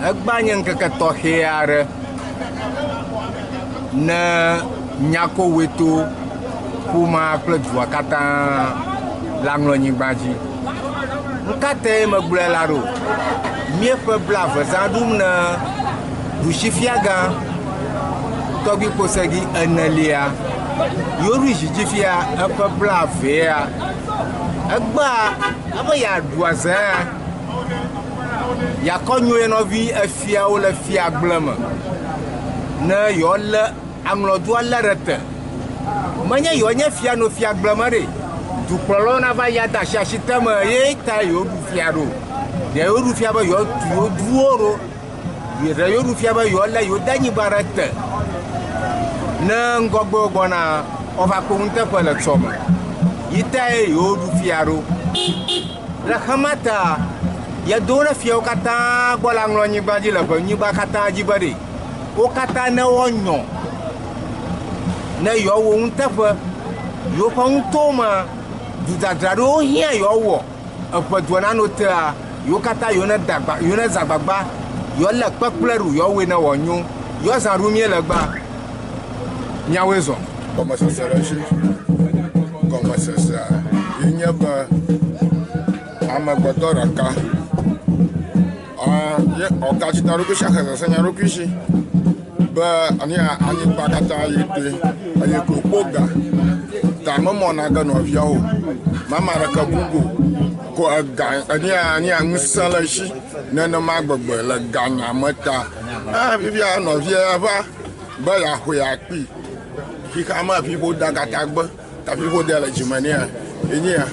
Egbanye nkeke tɔxɛ aɖe ne nyako weto ƒoma kple dua katã le aŋlɔnyigba dzi. Nkatɛ megblɔe la ɖo. Míeƒe blavɛ zã ɖum ne ɖusifiagã tɔgbi kposegi enelia. Yoru dzidzifia eƒe blavɛa. Egbea ebe yeaɖu azẽ yakɔ nyo ye nɔvi efiawo le fiagble me ne yewoalé aŋlɔdua lé ɖe te. Menye yewonye fia no fiagble me ɖe. Dukplɔlawo nava ya de asi te me ye ta yewoɖu fia ɖo. Ɖe yewoɖu fia be yewotu yewo duwo ɖo. Ɖe yewoɖu fia be yewolé yewo de anyigba ɖe te. Ne ŋgɔgbe gbɔna wova kpo nuteƒe le tsɔ me. Yi ta ye yewoɖu fia ɖo. Le xema ta yedo ɖe fiawo katã gbɔ le aŋlɔnyigba dzi le ʋenyigba katã dzi be ɖe wo katã ne woanyɔ ne yewoawɔ nuteƒe yewoƒe nutowo me dudzadzra ɖewo hiã yewowɔ eƒe dua nano tea yewo katã yewone zã agbagba yewolé kpekple ɖo yewowoe ne wòanyo yewozã ɖo mie le gbã miawoe zɔ. Gɔmesese ɖe si gɔmesese yi nye be amegbetɔ ɖeka ye ɔgatsi ta ɖokui si axezese nya ɖokui si be anyigba katã yi te eye kokpo ga ta memɔna ge nɔviawo mama ɖeke bubu ko ega ŋusẽ le esi nenema gbegbe le ganya me ta fifia nɔvia va be yaxɔe akpi fika me fiƒo da katã gbe ta fiƒo da le dzime nɛ enye ya.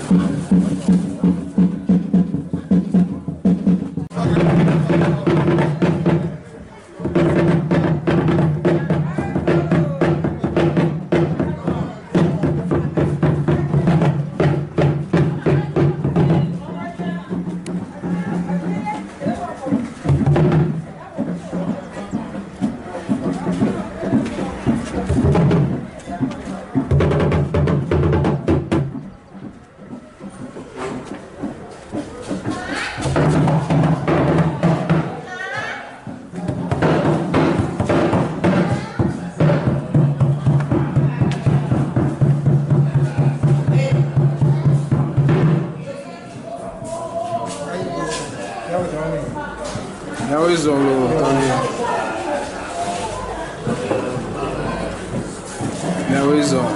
Now is all Now is all.